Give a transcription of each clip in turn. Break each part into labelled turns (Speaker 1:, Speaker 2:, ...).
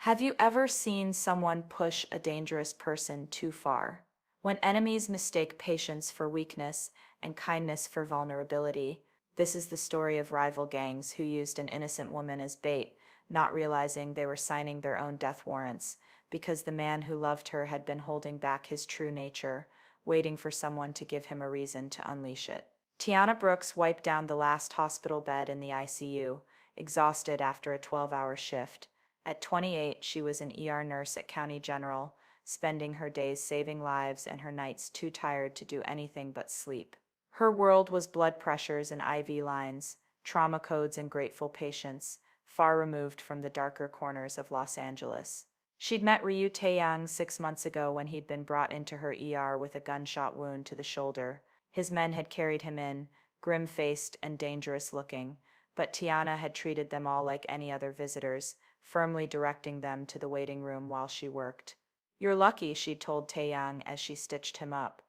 Speaker 1: Have you ever seen someone push a dangerous person too far? When enemies mistake patience for weakness and kindness for vulnerability, this is the story of rival gangs who used an innocent woman as bait, not realizing they were signing their own death warrants because the man who loved her had been holding back his true nature, waiting for someone to give him a reason to unleash it. Tiana Brooks wiped down the last hospital bed in the ICU, exhausted after a 12-hour shift. At 28, she was an ER nurse at County General, spending her days saving lives and her nights too tired to do anything but sleep. Her world was blood pressures and IV lines, trauma codes and grateful patients, far removed from the darker corners of Los Angeles. She'd met Ryu Taeyang 6 months ago when he'd been brought into her ER with a gunshot wound to the shoulder. His men had carried him in, grim-faced and dangerous-looking, but Tiana had treated them all like any other visitors, firmly directing them to the waiting room while she worked. "You're lucky," she told Taeyang as she stitched him up.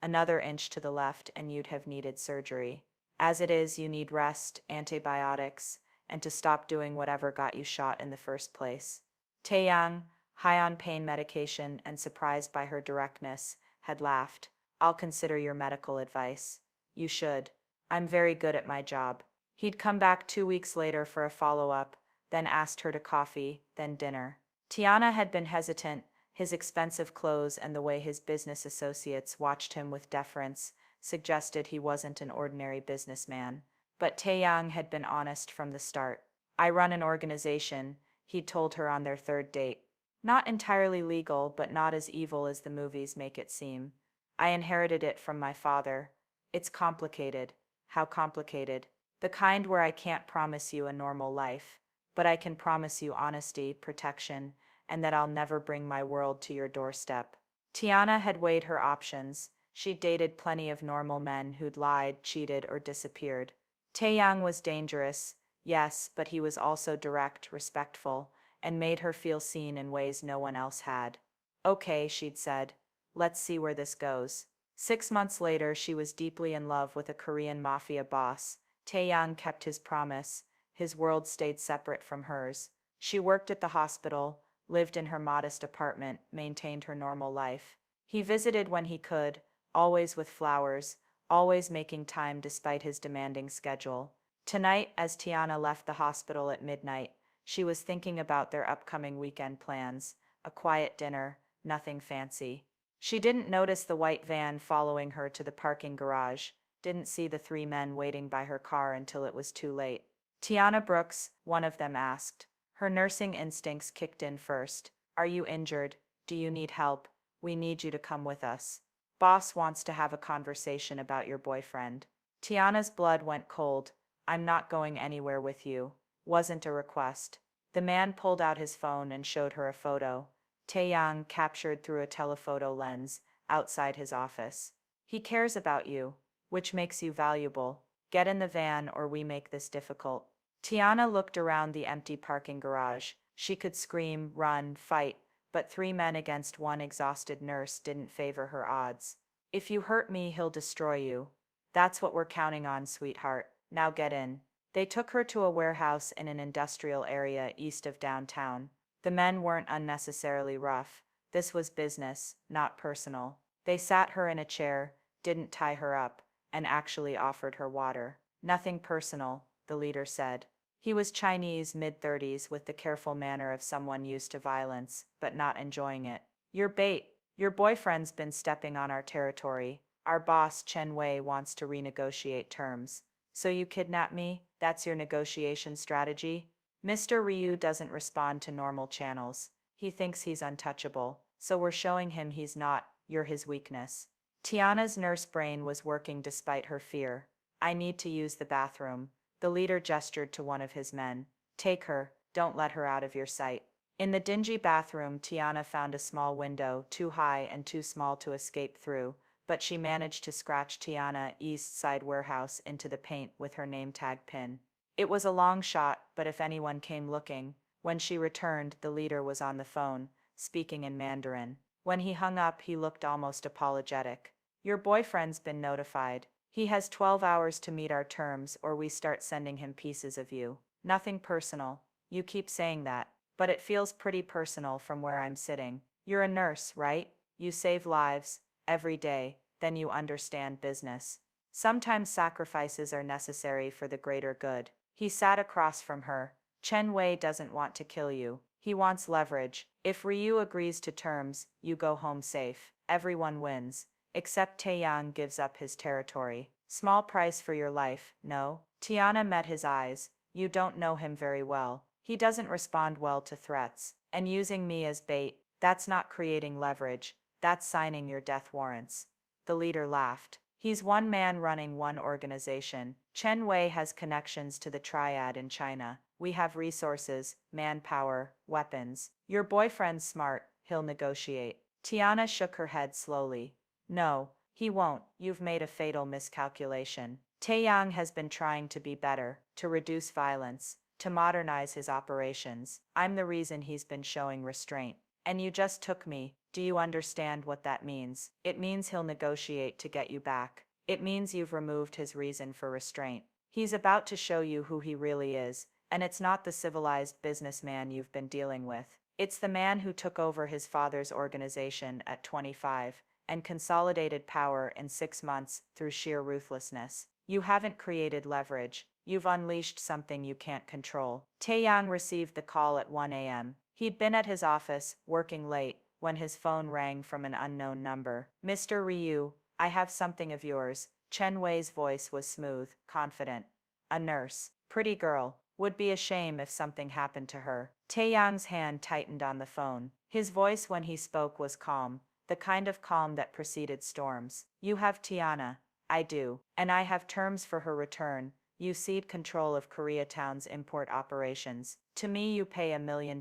Speaker 1: "Another inch to the left and you'd have needed surgery. As it is, you need rest, antibiotics, and to stop doing whatever got you shot in the first place." Taeyang, high on pain medication and surprised by her directness, had laughed. "I'll consider your medical advice." "You should. I'm very good at my job." He'd come back 2 weeks later for a follow-up, then asked her to coffee, then dinner. Tiana had been hesitant. His expensive clothes and the way his business associates watched him with deference suggested he wasn't an ordinary businessman. But Taeyang had been honest from the start. "I run an organization," he'd told her on their third date. "Not entirely legal, but not as evil as the movies make it seem. I inherited it from my father. It's complicated." "How complicated?" "The kind where I can't promise you a normal life, but I can promise you honesty, protection, and that I'll never bring my world to your doorstep." Tiana had weighed her options. She'd dated plenty of normal men who'd lied, cheated, or disappeared. Taeyang was dangerous, yes, but he was also direct, respectful, and made her feel seen in ways no one else had. "Okay," she'd said. "Let's see where this goes." 6 months later, she was deeply in love with a Korean Mafia boss. Taeyang kept his promise. His world stayed separate from hers. She worked at the hospital, lived in her modest apartment, maintained her normal life. He visited when he could, always with flowers, always making time despite his demanding schedule. Tonight, as Tiana left the hospital at midnight, she was thinking about their upcoming weekend plans. A quiet dinner, nothing fancy. She didn't notice the white van following her to the parking garage, didn't see the three men waiting by her car until it was too late. "Tiana Brooks," one of them asked. Her nursing instincts kicked in first. "Are you injured? Do you need help? We need you to come with us. Boss wants to have a conversation about your boyfriend." Tiana's blood went cold. "I'm not going anywhere with you." Wasn't a request. The man pulled out his phone and showed her a photo. Taeyang captured through a telephoto lens, outside his office. "He cares about you, which makes you valuable. Get in the van or we make this difficult." Tiana looked around the empty parking garage. She could scream, run, fight, but three men against one exhausted nurse didn't favor her odds. "If you hurt me, he'll destroy you." "That's what we're counting on, sweetheart. Now get in." They took her to a warehouse in an industrial area east of downtown. The men weren't unnecessarily rough. This was business, not personal. They sat her in a chair, didn't tie her up, and actually offered her water. "Nothing personal," the leader said. He was Chinese, mid-30s, with the careful manner of someone used to violence, but not enjoying it. "You're bait. Your boyfriend's been stepping on our territory. Our boss, Chen Wei, wants to renegotiate terms." "So you kidnap me? That's your negotiation strategy?" Mr. Ryu doesn't respond to normal channels. He thinks he's untouchable, so we're showing him he's not. You're his weakness. Tiana's nurse brain was working despite her fear. "I need to use the bathroom." The leader gestured to one of his men. "Take her, don't let her out of your sight." In the dingy bathroom, Tiana found a small window, too high and too small to escape through, but she managed to scratch Tiana East Side Warehouse into the paint with her name tag pin. It was a long shot, but if anyone came looking, when she returned, the leader was on the phone, speaking in Mandarin. When he hung up, he looked almost apologetic. "Your boyfriend's been notified. He has 12 hours to meet our terms or we start sending him pieces of you. Nothing personal. You keep saying that." but it feels pretty personal from where I'm sitting. You're a nurse, right? You save lives every day, then you understand business. Sometimes sacrifices are necessary for the greater good. He sat across from her. Chen Wei doesn't want to kill you. He wants leverage. If Ryu agrees to terms, you go home safe. Everyone wins. Except Taeyang gives up his territory. Small price for your life, no? Tiana met his eyes. You don't know him very well. He doesn't respond well to threats. And using me as bait, that's not creating leverage. That's signing your death warrants. The leader laughed. He's one man running one organization. Chen Wei has connections to the triad in China. We have resources, manpower, weapons. Your boyfriend's smart, he'll negotiate. Tiana shook her head slowly. No, he won't. You've made a fatal miscalculation. Taeyang has been trying to be better, to reduce violence, to modernize his operations. I'm the reason he's been showing restraint. And you just took me. Do you understand what that means? It means he'll negotiate to get you back. It means you've removed his reason for restraint. He's about to show you who he really is, and it's not the civilized businessman you've been dealing with. It's the man who took over his father's organization at 25 and consolidated power in 6 months through sheer ruthlessness. You haven't created leverage. You've unleashed something you can't control. Taeyang received the call at 1 a.m. He'd been at his office, working late, when his phone rang from an unknown number. Mr. Ryu, I have something of yours. Chen Wei's voice was smooth, confident. A nurse. Pretty girl. Would be a shame if something happened to her. Taeyang's hand tightened on the phone. His voice when he spoke was calm, the kind of calm that preceded storms. You have Tiana. I do. And I have terms for her return. You cede control of Koreatown's import operations. To me you pay $1 million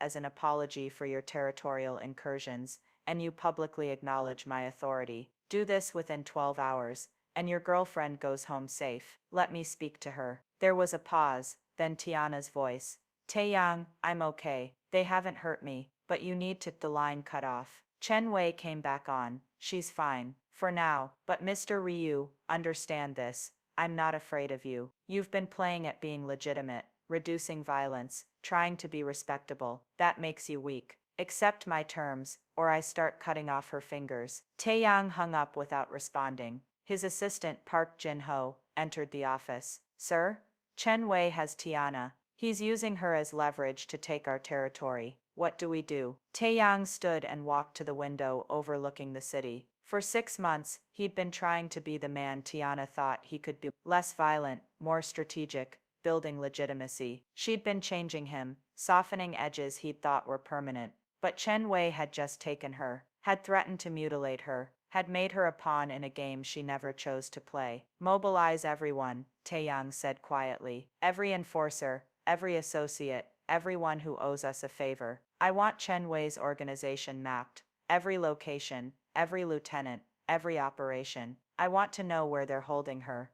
Speaker 1: as an apology for your territorial incursions, and you publicly acknowledge my authority. Do this within 12 hours, and your girlfriend goes home safe. Let me speak to her. There was a pause, then Tiana's voice. Taeyang, I'm okay. They haven't hurt me, but you need to. The line cut off. Chen Wei came back on. She's fine. For now, but Mr. Ryu, understand this. I'm not afraid of you. You've been playing at being legitimate, reducing violence, trying to be respectable. That makes you weak. Accept my terms, or I start cutting off her fingers. Taeyang hung up without responding. His assistant, Park Jin-ho, entered the office. Sir? Chen Wei has Tiana. He's using her as leverage to take our territory. What do we do? Taeyang stood and walked to the window overlooking the city. For 6 months, he'd been trying to be the man Tiana thought he could be. Less violent, more strategic, building legitimacy. She'd been changing him, softening edges he'd thought were permanent. But Chen Wei had just taken her, had threatened to mutilate her, had made her a pawn in a game she never chose to play. Mobilize everyone, Taeyang said quietly. Every enforcer, every associate, everyone who owes us a favor. I want Chen Wei's organization mapped. Every location, every lieutenant, every operation. I want to know where they're holding her.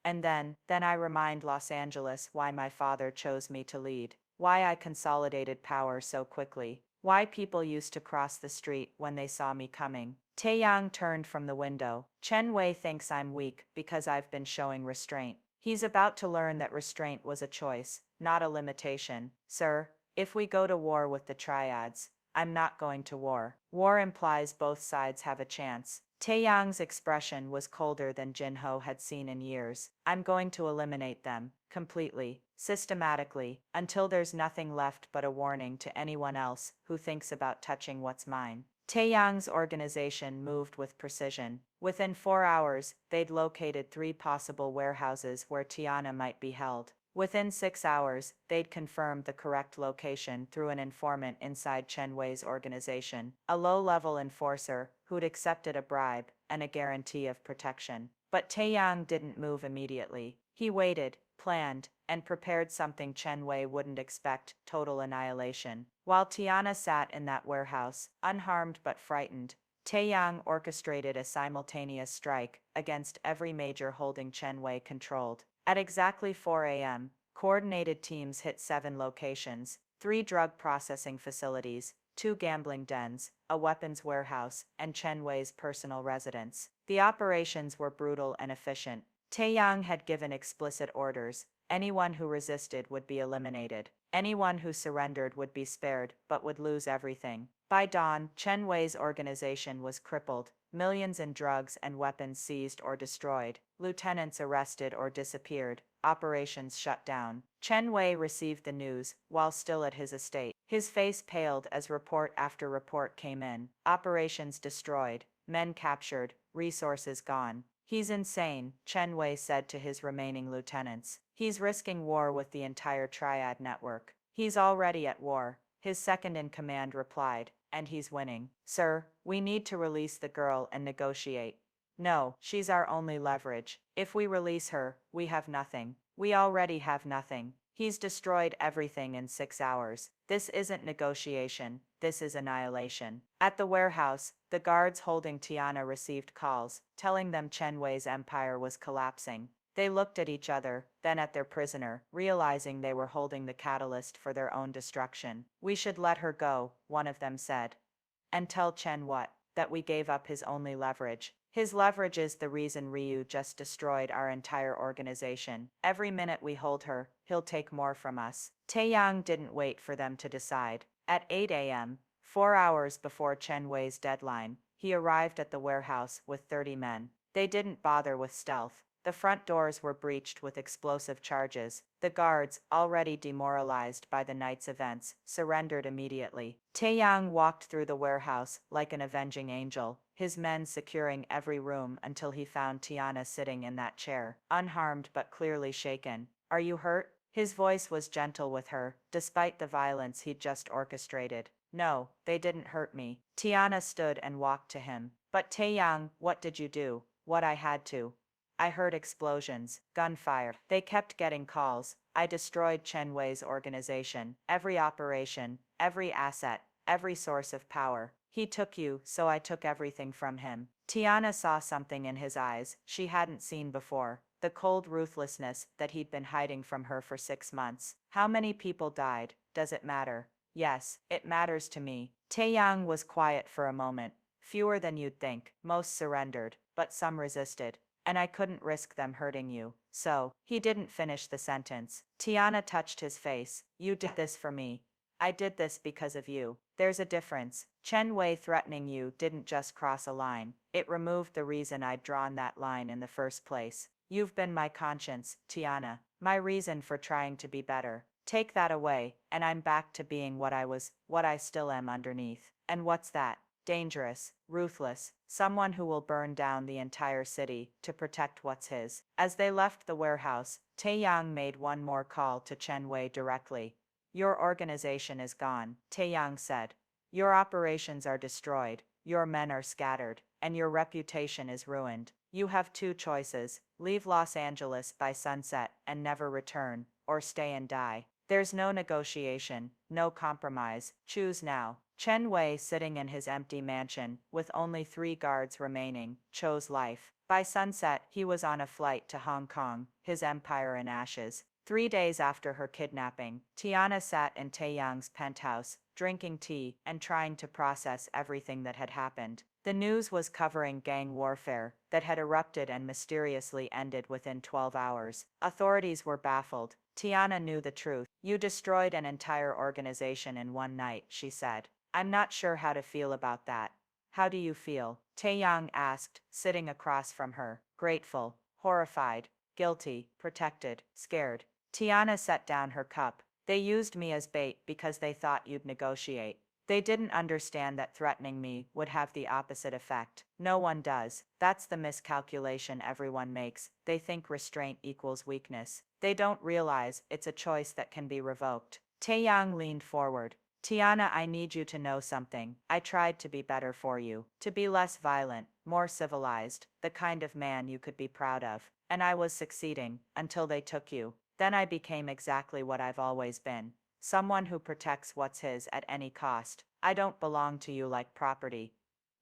Speaker 1: And then I remind Los Angeles why my father chose me to lead. Why I consolidated power so quickly. Why people used to cross the street when they saw me coming. Taeyang turned from the window. Chen Wei thinks I'm weak because I've been showing restraint. He's about to learn that restraint was a choice, not a limitation. Sir, if we go to war with the triads, I'm not going to war. War implies both sides have a chance. Taeyang's expression was colder than Jin-ho had seen in years. I'm going to eliminate them, completely, systematically, until there's nothing left but a warning to anyone else who thinks about touching what's mine. Taeyang's organization moved with precision. Within 4 hours, they'd located 3 possible warehouses where Tiana might be held. Within 6 hours, they'd confirmed the correct location through an informant inside Chen Wei's organization, a low-level enforcer who'd accepted a bribe and a guarantee of protection. But Taeyang didn't move immediately. He waited, planned, and prepared something Chen Wei wouldn't expect: total annihilation. While Tiana sat in that warehouse, unharmed but frightened, Taeyang orchestrated a simultaneous strike against every major holding Chen Wei controlled. At exactly 4 a.m., coordinated teams hit 7 locations: 3 drug processing facilities, 2 gambling dens, a weapons warehouse, and Chen Wei's personal residence. The operations were brutal and efficient. Taeyang had given explicit orders: anyone who resisted would be eliminated. Anyone who surrendered would be spared, but would lose everything. By dawn, Chen Wei's organization was crippled, millions in drugs and weapons seized or destroyed, lieutenants arrested or disappeared, operations shut down. Chen Wei received the news while still at his estate. His face paled as report after report came in. Operations destroyed, men captured, resources gone. He's insane, Chen Wei said to his remaining lieutenants. He's risking war with the entire Triad network. He's already at war, his second-in-command replied, and he's winning. Sir, we need to release the girl and negotiate. No, she's our only leverage. If we release her, we have nothing. We already have nothing. He's destroyed everything in 6 hours. This isn't negotiation, this is annihilation. At the warehouse, the guards holding Tiana received calls, telling them Chen Wei's empire was collapsing. They looked at each other, then at their prisoner, realizing they were holding the catalyst for their own destruction. We should let her go, one of them said. And tell Chen what? That we gave up his only leverage. His leverage is the reason Ryu just destroyed our entire organization. Every minute we hold her, he'll take more from us. Taeyang didn't wait for them to decide. At 8 a.m., 4 hours before Chen Wei's deadline, he arrived at the warehouse with 30 men. They didn't bother with stealth. The front doors were breached with explosive charges. The guards, already demoralized by the night's events, surrendered immediately. Taeyang walked through the warehouse like an avenging angel, his men securing every room until he found Tiana sitting in that chair, unharmed but clearly shaken. Are you hurt? His voice was gentle with her, despite the violence he'd just orchestrated. No, they didn't hurt me. Tiana stood and walked to him. But Taeyang, what did you do? What I had to. I heard explosions, gunfire. They kept getting calls. I destroyed Chen Wei's organization, every operation, every asset, every source of power. He took you, so I took everything from him. Tiana saw something in his eyes she hadn't seen before, the cold ruthlessness that he'd been hiding from her for 6 months. How many people died? Does it matter? Yes, it matters to me. Taeyang was quiet for a moment. Fewer than you'd think. Most surrendered, but some resisted. And I couldn't risk them hurting you. So, he didn't finish the sentence. Tiana touched his face. You did this for me. I did this because of you. There's a difference. Chen Wei threatening you didn't just cross a line. It removed the reason I'd drawn that line in the first place. You've been my conscience, Tiana. My reason for trying to be better. Take that away, and I'm back to being what I was, what I still am underneath. And what's that? Dangerous, ruthless, someone who will burn down the entire city to protect what's his. As they left the warehouse, Taeyang made one more call to Chen Wei directly. Your organization is gone, Taeyang said. Your operations are destroyed, your men are scattered, and your reputation is ruined. You have 2 choices, leave Los Angeles by sunset and never return, or stay and die. There's no negotiation, no compromise. Choose now. Chen Wei, sitting in his empty mansion, with only 3 guards remaining, chose life. By sunset, he was on a flight to Hong Kong, his empire in ashes. 3 days after her kidnapping, Tiana sat in Taeyang's penthouse, drinking tea and trying to process everything that had happened. The news was covering gang warfare that had erupted and mysteriously ended within 12 hours. Authorities were baffled. Tiana knew the truth. You destroyed an entire organization in one night, she said. I'm not sure how to feel about that. How do you feel? Taeyang asked, sitting across from her. Grateful, horrified, guilty, protected, scared. Tiana set down her cup. They used me as bait because they thought you'd negotiate. They didn't understand that threatening me would have the opposite effect. No one does. That's the miscalculation everyone makes. They think restraint equals weakness. They don't realize it's a choice that can be revoked. Taeyang leaned forward. Tiana, I need you to know something. I tried to be better for you. To be less violent, more civilized, the kind of man you could be proud of. And I was succeeding, until they took you. Then I became exactly what I've always been. Someone who protects what's his at any cost. I don't belong to you like property.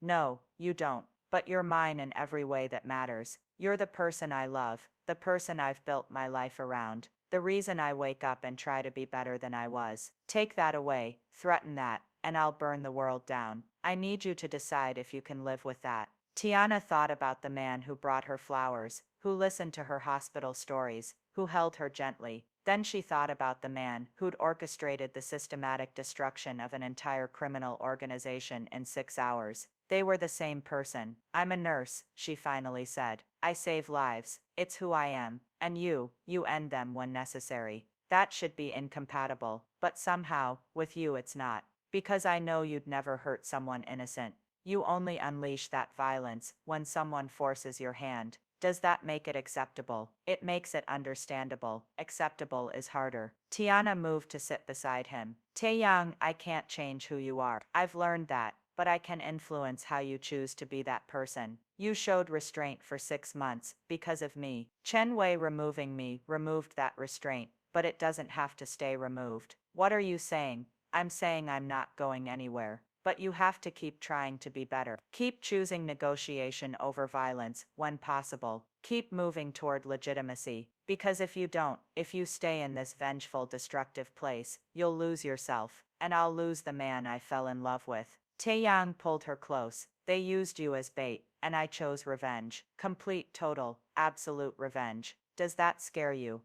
Speaker 1: No, you don't. But you're mine in every way that matters. You're the person I love, the person I've built my life around. The reason I wake up and try to be better than I was. Take that away, threaten that, and I'll burn the world down. I need you to decide if you can live with that. Tiana thought about the man who brought her flowers, who listened to her hospital stories, who held her gently. Then she thought about the man who'd orchestrated the systematic destruction of an entire criminal organization in 6 hours. They were the same person. "I'm a nurse," she finally said. "I save lives. It's who I am. And you end them when necessary. That should be incompatible. But somehow, with you it's not. Because I know you'd never hurt someone innocent. You only unleash that violence when someone forces your hand. Does that make it acceptable? It makes it understandable. Acceptable is harder." Tiana moved to sit beside him. "Taeyang, I can't change who you are. I've learned that, but I can influence how you choose to be that person. You showed restraint for 6 months because of me. Chen Wei removing me removed that restraint, but it doesn't have to stay removed." "What are you saying?" "I'm saying I'm not going anywhere. But you have to keep trying to be better. Keep choosing negotiation over violence when possible. Keep moving toward legitimacy. Because if you don't, if you stay in this vengeful, destructive place, you'll lose yourself. And I'll lose the man I fell in love with." Taeyang pulled her close. "They used you as bait, and I chose revenge. Complete, total, absolute revenge. Does that scare you?"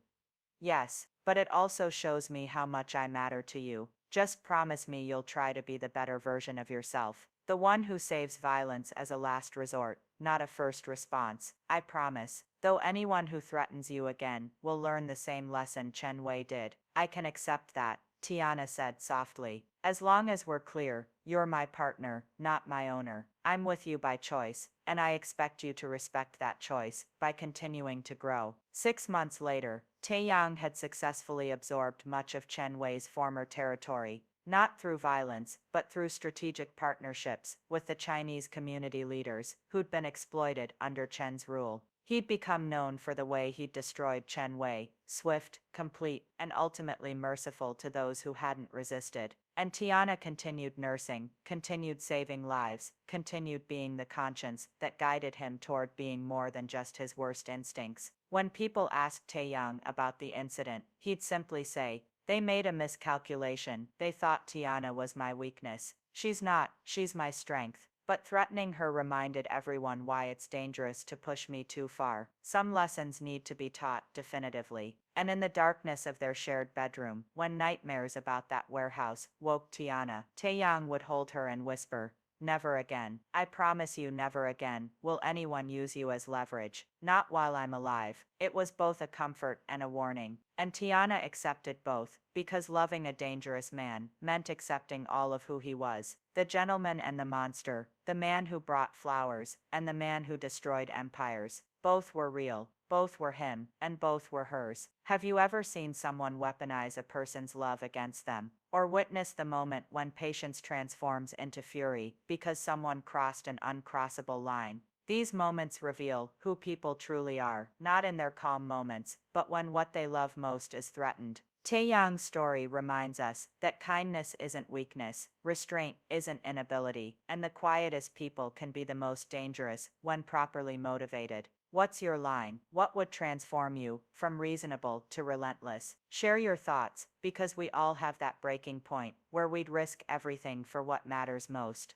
Speaker 1: "Yes, but it also shows me how much I matter to you. Just promise me you'll try to be the better version of yourself. The one who saves violence as a last resort, not a first response. I promise. Though anyone who threatens you again will learn the same lesson Chen Wei did." "I can accept that," Tiana said softly. "As long as we're clear, you're my partner, not my owner. I'm with you by choice, and I expect you to respect that choice by continuing to grow." 6 months later, Taeyang had successfully absorbed much of Chen Wei's former territory, not through violence, but through strategic partnerships with the Chinese community leaders who'd been exploited under Chen's rule. He'd become known for the way he'd destroyed Chen Wei, swift, complete, and ultimately merciful to those who hadn't resisted. And Tiana continued nursing, continued saving lives, continued being the conscience that guided him toward being more than just his worst instincts. When people asked Taeyang about the incident, he'd simply say, "They made a miscalculation. They thought Tiana was my weakness. She's not, she's my strength." But threatening her reminded everyone why it's dangerous to push me too far. Some lessons need to be taught definitively. And in the darkness of their shared bedroom, when nightmares about that warehouse woke Tiana, Taeyang would hold her and whisper, "Never again. I promise you, never again will anyone use you as leverage. Not while I'm alive." It was both a comfort and a warning. And Tiana accepted both, because loving a dangerous man meant accepting all of who he was. The gentleman and the monster, the man who brought flowers, and the man who destroyed empires. Both were real, both were him, and both were hers. Have you ever seen someone weaponize a person's love against them? Or witness the moment when patience transforms into fury because someone crossed an uncrossable line? These moments reveal who people truly are, not in their calm moments, but when what they love most is threatened. Taeyang's story reminds us that kindness isn't weakness, restraint isn't inability, and the quietest people can be the most dangerous when properly motivated. What's your line? What would transform you from reasonable to relentless? Share your thoughts, because we all have that breaking point where we'd risk everything for what matters most.